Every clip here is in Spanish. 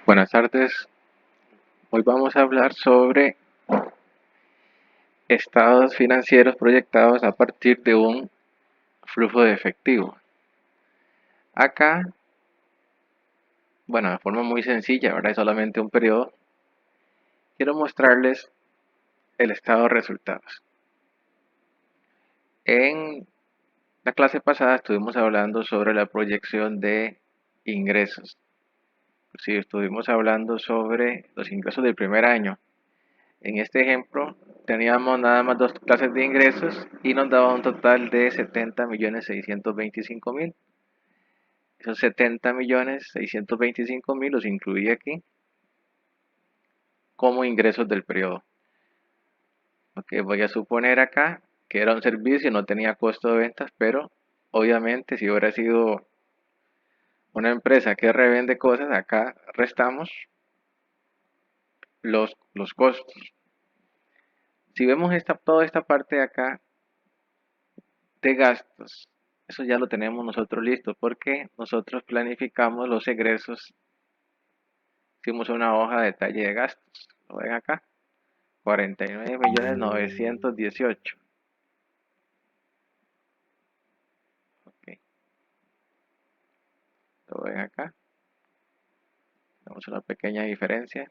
Buenas tardes. Hoy vamos a hablar sobre estados financieros proyectados a partir de un flujo de efectivo. Acá, bueno, de forma muy sencilla, ahora es solamente un periodo, quiero mostrarles el estado de resultados. En la clase pasada estuvimos hablando sobre la proyección de ingresos. Sí, estuvimos hablando sobre los ingresos del primer año. En este ejemplo, teníamos nada más dos clases de ingresos y nos daba un total de 70.625.000. Esos 70.625.000 los incluí aquí como ingresos del periodo. Ok, voy a suponer acá que era un servicio y no tenía costo de ventas, pero obviamente si hubiera sido una empresa que revende cosas, acá restamos los costos. Si vemos toda esta parte de acá de gastos, eso ya lo tenemos nosotros listo porque nosotros planificamos los egresos. Hicimos una hoja de detalle de gastos. Lo ven acá. 49.918. Ok, lo ven acá. Tenemos una pequeña diferencia.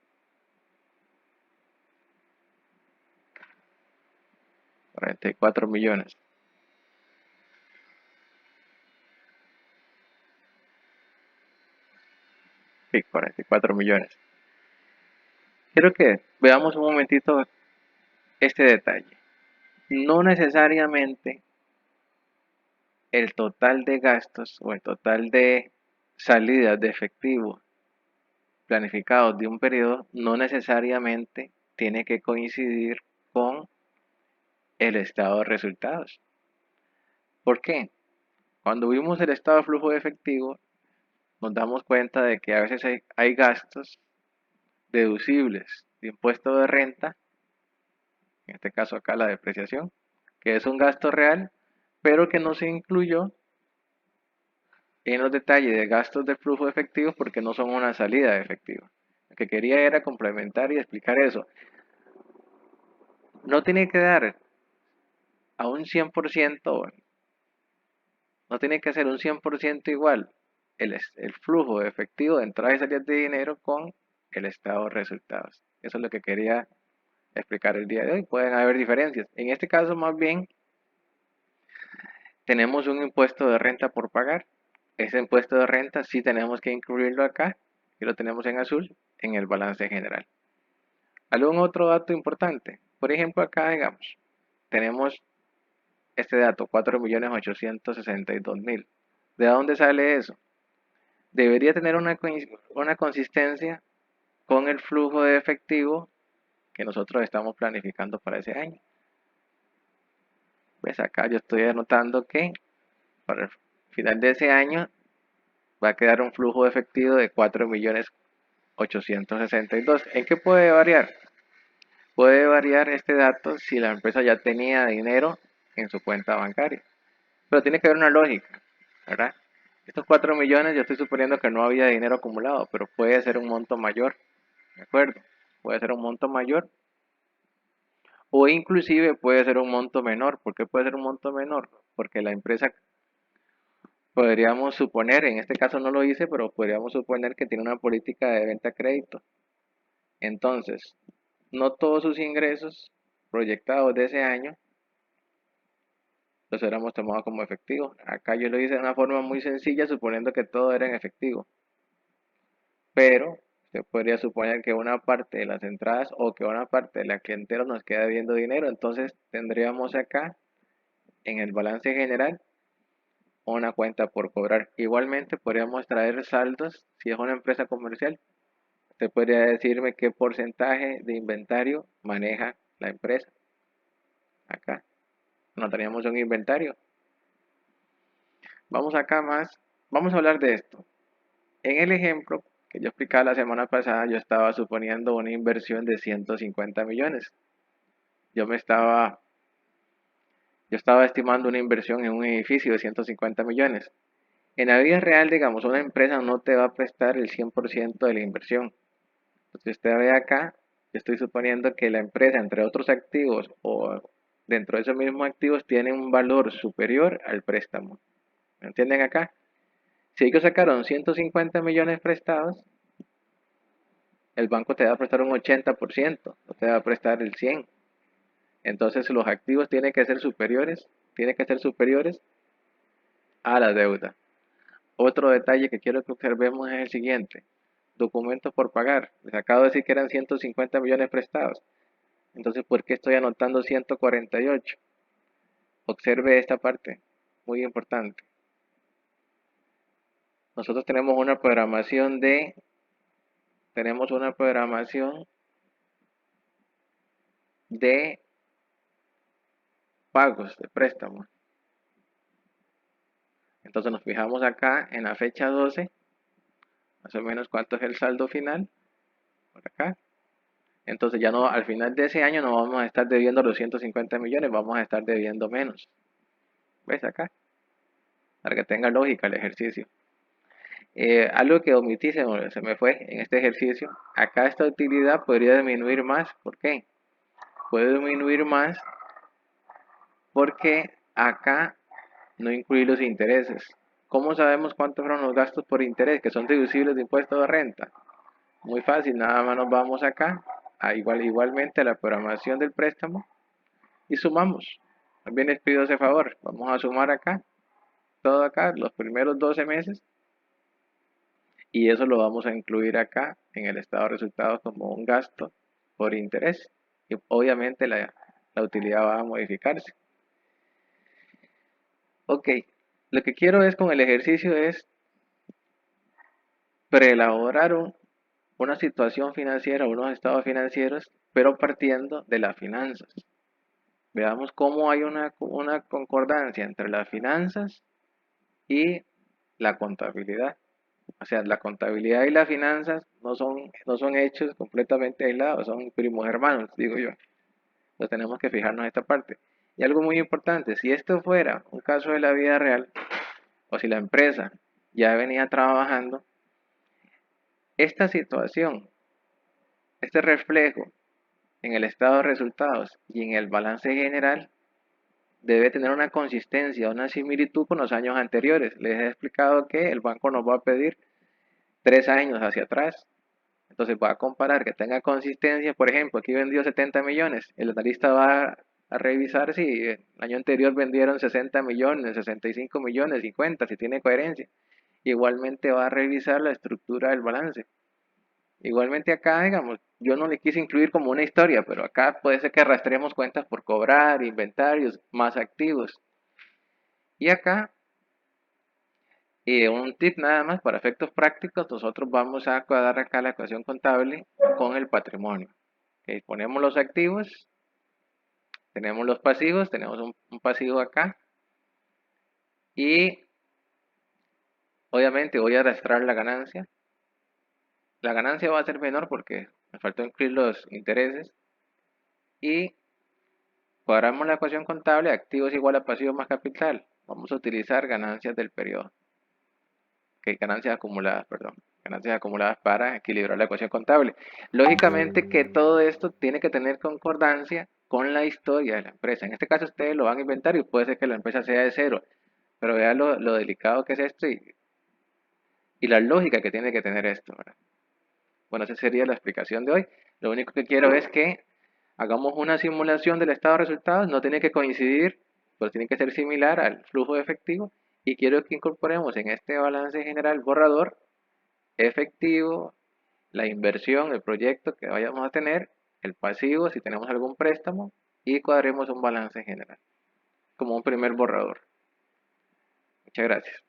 44 millones. Sí, 44 millones. Quiero que veamos un momentito este detalle. No necesariamente el total de gastos o el total de salidas de efectivo planificados de un periodo no necesariamente tiene que coincidir con el estado de resultados. ¿Por qué? Cuando vimos el estado de flujo de efectivo, nos damos cuenta de que a veces hay gastos deducibles de impuesto de renta, en este caso acá la depreciación, que es un gasto real, pero que no se incluyó en los detalles de gastos del flujo de efectivo porque no son una salida de efectivo. Lo que quería era complementar y explicar eso. No tiene que dar a un 100%, no tiene que ser un 100% igual el flujo de efectivo de entradas y salidas de dinero con el estado de resultados. Eso es lo que quería explicar el día de hoy. Pueden haber diferencias. En este caso, más bien, tenemos un impuesto de renta por pagar. Ese impuesto de renta sí tenemos que incluirlo acá, y lo tenemos en azul, en el balance general. ¿Algún otro dato importante? Por ejemplo, acá, digamos, tenemos este dato, 4.862.000. ¿De dónde sale eso? Debería tener una consistencia con el flujo de efectivo que nosotros estamos planificando para ese año. Pues acá yo estoy anotando que para el final de ese año va a quedar un flujo de efectivo de 4.862.000. ¿En qué puede variar? Puede variar este dato si la empresa ya tenía dinero en su cuenta bancaria. Pero tiene que haber una lógica, ¿verdad? Estos 4 millones yo estoy suponiendo que no había dinero acumulado, pero puede ser un monto mayor, ¿de acuerdo? Puede ser un monto mayor o inclusive puede ser un monto menor. ¿Por qué puede ser un monto menor? Porque la empresa, podríamos suponer, en este caso no lo hice, pero podríamos suponer que tiene una política de venta a crédito. Entonces, no todos sus ingresos proyectados de ese año los hubiéramos tomado como efectivo. Acá yo lo hice de una forma muy sencilla, suponiendo que todo era en efectivo. Pero se podría suponer que una parte de las entradas o que una parte de la clientela nos queda debiendo dinero. Entonces tendríamos acá en el balance general una cuenta por cobrar. Igualmente podríamos traer saldos si es una empresa comercial. Usted podría decirme qué porcentaje de inventario maneja la empresa. Acá no teníamos un inventario. Vamos acá más. Vamos a hablar de esto. En el ejemplo que yo explicaba la semana pasada, yo estaba suponiendo una inversión de 150 millones. Yo me estaba, yo estaba estimando una inversión en un edificio de 150 millones. En la vida real, digamos, una empresa no te va a prestar el 100% de la inversión. Si usted ve acá, yo estoy suponiendo que la empresa, entre otros activos o dentro de esos mismos activos, tiene un valor superior al préstamo. ¿Me entienden acá? Si ellos sacaron 150 millones prestados, el banco te va a prestar un 80%, no te va a prestar el 100%. Entonces los activos tienen que ser superiores a la deuda. Otro detalle que quiero que observemos es el siguiente. Documentos por pagar. Les acabo de decir que eran 150 millones prestados. Entonces, ¿por qué estoy anotando 148? Observe esta parte, muy importante. Nosotros tenemos una programación de pagos de préstamos. Entonces nos fijamos acá en la fecha 12, más o menos cuánto es el saldo final, por acá. Entonces ya no, al final de ese año no vamos a estar debiendo los 150 millones, vamos a estar debiendo menos. ¿Ves acá? Para que tenga lógica el ejercicio. Algo que omití, se me fue en este ejercicio. Acá esta utilidad podría disminuir más. ¿Por qué? Puede disminuir más porque acá no incluí los intereses. ¿Cómo sabemos cuántos fueron los gastos por interés que son deducibles de impuesto de renta? Muy fácil, nada más nos vamos acá, igualmente a la programación del préstamo y sumamos. También les pido ese favor, vamos a sumar acá, todo acá, los primeros 12 meses y eso lo vamos a incluir acá en el estado de resultados como un gasto por interés y obviamente la utilidad va a modificarse. Ok, lo que quiero es con el ejercicio es preelaborar una situación financiera, unos estados financieros, pero partiendo de las finanzas. Veamos cómo hay una concordancia entre las finanzas y la contabilidad. O sea, la contabilidad y las finanzas no son hechos completamente aislados, son primos hermanos, digo yo. Entonces tenemos que fijarnos en esta parte. Y algo muy importante, si esto fuera un caso de la vida real, o si la empresa ya venía trabajando, esta situación, este reflejo en el estado de resultados y en el balance general debe tener una consistencia, una similitud con los años anteriores. Les he explicado que el banco nos va a pedir 3 años hacia atrás. Entonces va a comparar que tenga consistencia. Por ejemplo, aquí vendió 70 millones. El analista va a revisar si el año anterior vendieron 60 millones, 65 millones, 50, si tiene coherencia. Igualmente va a revisar la estructura del balance. Igualmente acá, digamos, yo no le quise incluir como una historia, pero acá puede ser que rastremos cuentas por cobrar, inventarios, más activos. Y acá, un tip nada más para efectos prácticos, nosotros vamos a cuadrar acá la ecuación contable con el patrimonio. Okay, ponemos los activos, tenemos los pasivos, tenemos un pasivo acá y obviamente voy a arrastrar la ganancia. La ganancia va a ser menor porque me faltó incluir los intereses y cuadramos la ecuación contable, activos igual a pasivos más capital. Vamos a utilizar ganancias del periodo. Ok, ganancias acumuladas, perdón. Ganancias acumuladas para equilibrar la ecuación contable. Lógicamente que todo esto tiene que tener concordancia con la historia de la empresa. En este caso ustedes lo van a inventar y puede ser que la empresa sea de cero. Pero vean lo delicado que es esto y la lógica que tiene que tener esto, ¿verdad? Bueno, esa sería la explicación de hoy. Lo único que quiero es que hagamos una simulación del estado de resultados. No tiene que coincidir, pero tiene que ser similar al flujo de efectivo. Y quiero que incorporemos en este balance general borrador efectivo, la inversión, el proyecto que vayamos a tener, el pasivo si tenemos algún préstamo y cuadremos un balance general como un primer borrador. Muchas gracias.